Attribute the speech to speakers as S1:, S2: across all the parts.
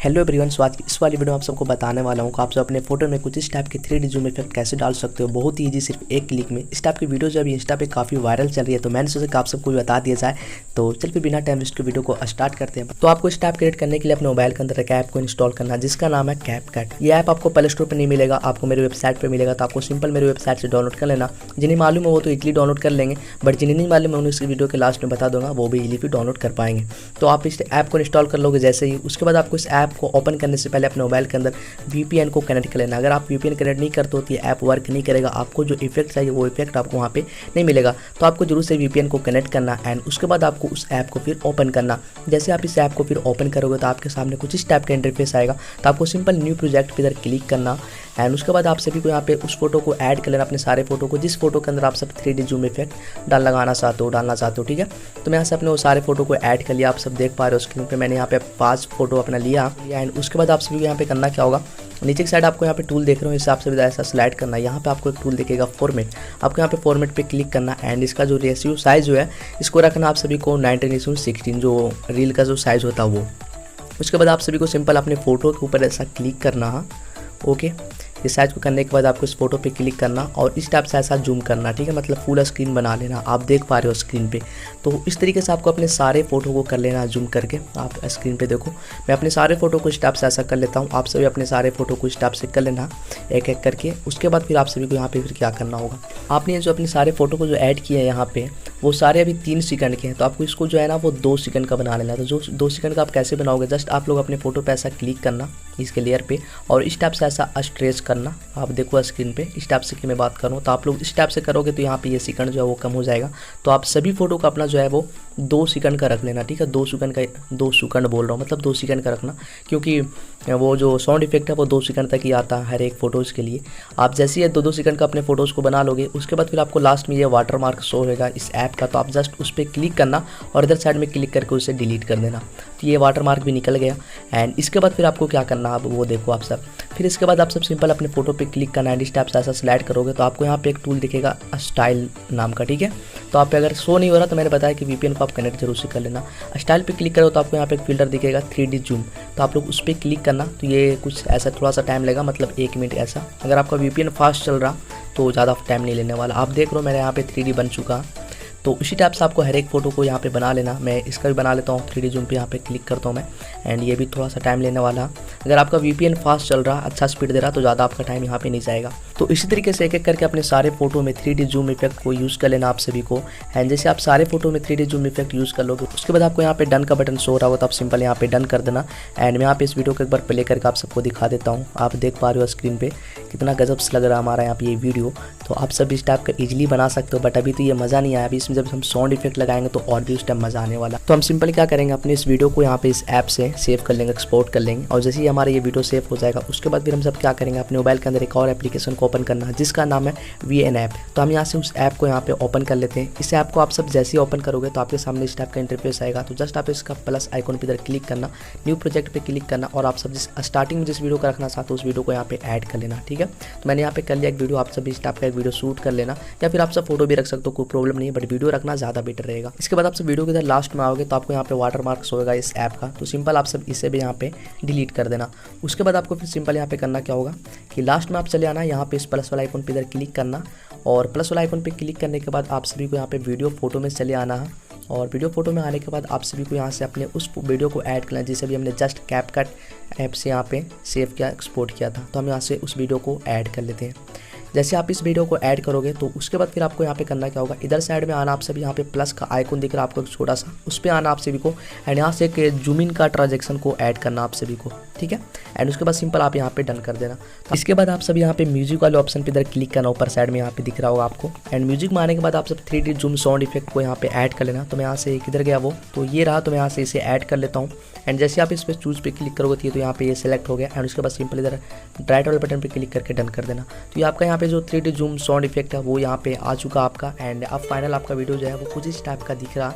S1: Hello everyone, स्वागत है। इस वाली वीडियो में आप सबको बताने वाला हूँ कि आप सब अपने फोटो में कुछ इस टाइप के 3D जूम इफेक्ट कैसे डाल सकते हो बहुत ही ईजी, सिर्फ एक क्लिक में। इस टाइप की वीडियो जब इंस्टा पे काफ़ी वायरल चल रही है तो मैंने सोचा कि आप सबको भी बता दिया जाए। तो चल फिर बिना टाइम वेस्ट के वीडियो को स्टार्ट करते हैं। तो आपको इस टाइप क्रिएट करने के लिए अपने मोबाइल के अंदर एक ऐप को इंस्टॉल करना है जिसका नाम है कैपकट। ये ऐप आपको प्ले स्टोर पर नहीं मिलेगा, आपको मेरे वेबसाइट पर मिलेगा। तो आपको सिंपल मेरे वेबसाइट से डाउनलोड कर लेना। जिन्हें मालूम है वो तो इजीली डाउनलोड कर लेंगे, बट जिन्हें नहीं मालूम है उन्हें इस वीडियो के लास्ट में बता दूंगा, वो भी इजीली डाउनलोड कर पाएंगे। तो आप इस ऐप को इंस्टॉल कर लोगे जैसे ही, उसके बाद आपको इस ऐप को ओपन करने से पहले अपने मोबाइल के अंदर VPN को कनेक्ट कर लेना। अगर आप VPN कनेक्ट नहीं करते हो तो ये ऐप वर्क नहीं करेगा, आपको जो इफेक्ट चाहिए वो इफेक्ट आपको वहाँ पे नहीं मिलेगा। तो आपको जरूर से VPN को कनेक्ट करना एंड उसके बाद आपको उस ऐप को फिर ओपन करना। जैसे आप इस ऐप को फिर ओपन करोगे तो आपके सामने कुछ इस टाइप का इंटरफेस आएगा। तो आपको सिंपल न्यू प्रोजेक्ट पे इधर क्लिक करना एंड उसके बाद आप सभी को यहाँ पे उस फोटो को ऐड कर लेना, अपने सारे फोटो को जिस फोटो के अंदर आप सब 3D जूम इफेक्ट डालना चाहते हो। ठीक है, तो मैं यहाँ से अपने वो सारे फोटो को ऐड कर लिया। आप सब देख पा रहे हो स्क्रीन पे, मैंने यहाँ पे 5 फोटो अपना लिया एंड उसके बाद आप सभी को यहाँ पे करना क्या होगा, नीचे की साइड आपको यहाँ पे टूल देख रहे हो, इससे आप सभी ऐसा स्लाइड करना है। यहाँ पे आपको एक टूल दिखेगा फॉर्मेट, आपको यहाँ पे फॉर्मेट पे क्लिक करना एंड इसका जो रेशियो साइज जो है इसको रखना आप सभी को 19:16, जो रील का जो साइज़ होता है वो। उसके बाद आप सभी को सिंपल अपने फ़ोटो के ऊपर ऐसा क्लिक करना है। ओके, इस साइज को करने के बाद आपको इस फोटो पे क्लिक करना और इस टाइप से ऐसा जूम करना। ठीक है, मतलब फुल स्क्रीन बना लेना। आप देख पा रहे हो स्क्रीन पे, तो इस तरीके से आपको अपने सारे फोटो को कर लेना जूम करके। आप स्क्रीन पे देखो, मैं अपने सारे फोटो को इस टाइप से ऐसा कर लेता हूँ। आप सभी अपने सारे फोटो को इस टाइप से कर लेना एक एक करके। उसके बाद फिर आप सभी को यहाँ पे फिर क्या करना होगा, आपने जो अपने सारे फोटो को जो ऐड किया है यहाँ पे वो सारे अभी 3 सेकंड के हैं, तो आपको इसको जो है ना वो 2 सेकंड का बना लेना। तो जो 2 सेकंड का आप कैसे बनाओगे, जस्ट आप लोग अपने फोटो पे ऐसा क्लिक करना इसके लेयर पे और इस टाइप से ऐसा स्ट्रेच करना। आप देखो स्क्रीन पे इस टाइप से कि मैं बात करूँ तो आप लोग इस टाइप से करोगे तो यहाँ पे ये सेकंड जो है वो कम हो जाएगा। तो आप सभी फोटो का अपना जो है वो 2 सेकंड का रख लेना। ठीक है, 2 सेकंड बोल रहा हूँ, मतलब 2 सेकंड का रखना, क्योंकि वो जो साउंड इफेक्ट है वो 2 सेकंड तक ही आता है हर एक फ़ोटोज़ के लिए। आप जैसे ही 2-2 सेकंड का अपने फ़ोटोज़ को बना लोगे उसके बाद फिर आपको लास्ट में ये वाटर मार्क शो होगा इस ऐप का। तो आप जस्ट उस पर क्लिक करना और इधर साइड में क्लिक करके उसे डिलीट कर देना। तो ये वाटर मार्क भी निकल गया एंड इसके बाद फिर आपको क्या करना है वो देखो आप सब। फिर इसके बाद आप सब सिंपल अपने फोटो पे क्लिक करना एंड इस टाइप से ऐसा स्लाइड करोगे तो आपको यहाँ पे एक टूल दिखेगा स्टाइल नाम का। ठीक है, तो आप पे अगर शो नहीं हो रहा तो मैंने बताया कि VPN को आप कनेक्ट जरूर से कर लेना। स्टाइल पे क्लिक करो तो आपको यहाँ पे एक फिल्टर दिखेगा 3D जूम, तो आप लोग उस पर क्लिक करना। तो ये कुछ ऐसा थोड़ा सा टाइम लगेगा, मतलब 1 मिनट ऐसा। अगर आपका VPN फास्ट चल रहा तो ज़्यादा टाइम नहीं लेने वाला। आप देख रहे हो मेरे यहाँ पे 3D बन चुका। तो उसी टाइप से आपको हर एक फ़ोटो को यहाँ पे बना लेना। मैं इसका भी बना लेता हूँ, 3D जूम पे यहाँ पे क्लिक करता हूँ मैं एंड ये भी थोड़ा सा टाइम लेने वाला। अगर आपका VPN फास्ट चल रहा, अच्छा स्पीड दे रहा तो ज़्यादा आपका टाइम यहाँ पे नहीं जाएगा। तो इसी तरीके से एक एक करके अपने सारे फोटो में 3D जूम इफेक्ट को यूज़ कर लेना आप सभी को। एंड जैसे आप सारे फोटो में 3D जूम इफेक्ट यूज़ कर लोगे उसके बाद आपको यहाँ पे डन का बटन शो हो रहा होगा, तो आप सिंपल यहाँ पे डन कर देना। एंड मैं यहाँ पे इस वीडियो को एक बार प्ले करके आप सबको दिखा देता हूँ। आप देख पा रहे हो स्क्रीन पे कितना गजब से लग रहा है हमारा यहाँ पे ये वीडियो। तो आप सब इस टाइप का ईजिली बना सकते हो, बट अभी तो ये मज़ा नहीं आया। अभी इसमें जब हम साउंड इफेक्ट लगाएंगे तो और भी उस टाइम मज़ा आने वाला। तो हम सिंपल क्या करेंगे, अपने इस वीडियो को यहाँ पे इस ऐप से सेव कर लेंगे, एक्सपोर्ट कर लेंगे और जैसे ही हमारा ये वीडियो सेव हो जाएगा उसके बाद फिर हम सब क्या करेंगे, अपने मोबाइल के अंदर एक और एप्लीकेशन को ओपन करना है जिसका नाम है VN ऐप। तो हम यहाँ से उस ऐप को यहाँ पे ओपन कर लेते हैं। इस ऐप को आप सब जैसे ही ओपन करोगे तो आपके सामने इस टाइप का इंटरफेस आएगा। तो जस्ट आप इसका प्लस आइकॉन पे इधर क्लिक करना, न्यू प्रोजेक्ट पे क्लिक करना और आप सब जिस स्टार्टिंग में जिस वीडियो को रखना चाहते हो उस वीडियो को यहाँ पे ऐड कर लेना। ठीक है, तो मैंने यहाँ पे कर लिया एक वीडियो। आप सब इस टाइप का एक वीडियो शूट कर लेना या फिर आप सब फोटो भी रख सकते हो, कोई प्रॉब्लम नहीं है, बट वीडियो रखना ज़्यादा बेटर रहेगा। इसके बाद आप सब वीडियो के इधर लास्ट में आओगे तो आपको यहाँ पे वाटर मार्क होगा इस ऐप का। तो सिंपल आप सब इसे भी यहाँ पे डिलीट कर देना। उसके बाद आपको फिर सिंपल यहाँ पे करना क्या होगा कि लास्ट में आप चले आना, यहाँ पे इस प्लस वाला आइकन पे इधर क्लिक करना और प्लस वाला आइकन पे क्लिक करने के बाद आप सभी को यहाँ पे वीडियो फोटो में चले आना है। और वीडियो फोटो में आने के बाद आप सभी को यहाँ से अपने उस वीडियो को ऐड करना जिसे भी हमने जस्ट कैपकट ऐप से यहाँ पे सेव किया, एक्सपोर्ट किया था। तो हम यहाँ से उस वीडियो को ऐड कर लेते हैं। जैसे आप इस वीडियो को ऐड करोगे तो उसके बाद फिर आपको यहाँ पे करना क्या होगा, इधर साइड में आना। आप सभी यहाँ पे प्लस का आइकन दिख रहा है आपको एक छोटा सा, उस पर आना आप सभी को एंड यहाँ से एक जूम इन का ट्रांजेक्शन को ऐड करना आप सभी को। ठीक है, एंड उसके बाद सिंपल आप यहाँ पे डन कर देना। तो इसके बाद आप सभी यहाँ पे म्यूजिक वाले ऑप्शन पे इधर क्लिक करना, ऊपर साइड में यहाँ पे दिख रहा होगा आपको। एंड म्यूजिक में आने के बाद आप सब 3D जूम साउंड इफेक्ट को यहाँ पे ऐड कर लेना। तो मैं यहाँ से किधर गया वो, तो ये रहा, तो मैं यहाँ से इसे ऐड कर लेता हूँ। एंड जैसे आप इस पर चूज पे क्लिक करोगे तो यहाँ पे ये सेलेक्ट हो गया एंड उसके बाद सिंपल इधर राइट वाले बटन पे क्लिक करके डन कर देना। तो ये आपका यहाँ पे जो 3D जूम साउंड इफेक्ट है वो यहाँ पे आ चुका आपका एंड अब फाइनल आपका वीडियो जो है वो कुछ इस टाइप का दिख रहा।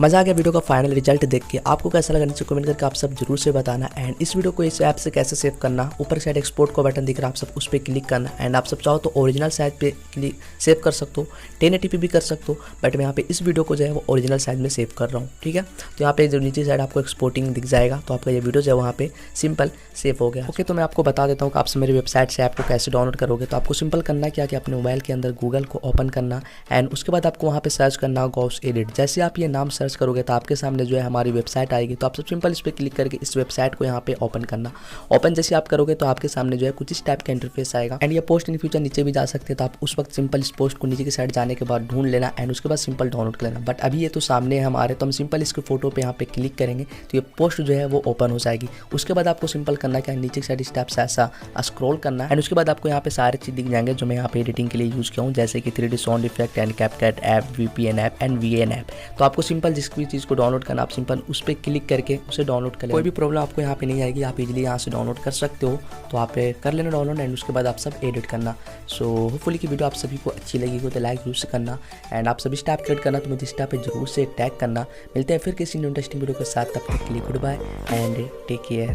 S1: मज़ा आ गया वीडियो का फाइनल रिजल्ट देख के। आपको कैसा लगा नीचे कमेंट करके आप सब जरूर से बताना। एंड इस वीडियो को इस ऐप से कैसे सेव करना, ऊपर साइड एक्सपोर्ट का बटन दिख रहा है, आप सब उस पर क्लिक करना। एंड आप सब चाहो तो ओरिजिनल साइज पे क्लिक सेव कर सकते हो, 1080p भी कर सकते हो, बट मैं यहाँ पे इस वीडियो को जो है वो ओरिजिनल साइज में सेव कर रहा हूँ। ठीक है, तो यहाँ पे जो नीचे साइड आपको एक्सपोर्टिंग दिख जाएगा, तो आपका ये वीडियो जो है वहाँ पे सिंपल सेव हो गया। ओके, तो मैं आपको बता देता हूँ कि आपसे मेरी वेबसाइट से ऐप को कैसे डाउनलोड करोगे। तो आपको सिंपल करना क्या कि अपने मोबाइल के अंदर गूगल को ओपन करना एंड उसके बाद आपको वहाँ पे सर्च करना गॉस एडिट। जैसे आप ये नाम सर्च करोगे तो आपके सामने जो है हमारी वेबसाइट आएगी। तो आप सब सिंपल इस पर क्लिक करके इस वेबसाइट को यहाँ पे ओपन करना। ओपन जैसे आप करोगे तो आपके सामने जो है कुछ इस टाइप का इंटरफेस आएगा। एंड ये पोस्ट इन फ्यूचर नीचे भी जा सकते हैं, तो आप उस वक्त सिंपल इस पोस्ट को नीचे की साइड जाने के बाद ढूंढ लेना एंड उसके बाद सिंपल डाउनलोड कर लेना। बट अभी ये तो सामने है हमारे, तो हम सिंपल इसके फोटो पे यहाँ पे क्लिक करेंगे तो ये पोस्ट जो है वो ओपन हो जाएगी। उसके बाद आपको सिंपल करना क्या, नीचे की साइड इस टाइप से ऐसा स्क्रॉल करना एंड उसके बाद आपको यहाँ पे सारे चीज़ दिख जाएंगे जो मैं यहाँ पे एडिटिंग के लिए यूज़ किया हूँ, जैसे कि 3D sound effect and CapCut app, VPN app and VN app. तो आपको सिंपल जिस भी चीज़ को डाउनलोड करना आप सिंपल उस पर क्लिक करके उसे डाउनलोड कर लेना। कोई भी प्रॉब्लम आपको यहाँ पे नहीं आएगी, आप इजीली यहाँ से डाउनलोड कर सकते हो। तो आप कर लेना डाउनलोड एंड उसके बाद आप सब एडिट करना। सो होपफुली की वीडियो आप सभी को अच्छी लगी हो तो लाइक जरूर से करना एंड आप सभी स्टैप क्रिएट करना, तो मुझे स्टैप पे जरूर से टैग करना। मिलते हैं फिर किसी इंटरेस्टिंग वीडियो के साथ, तब तक के लिए goodbye and take care.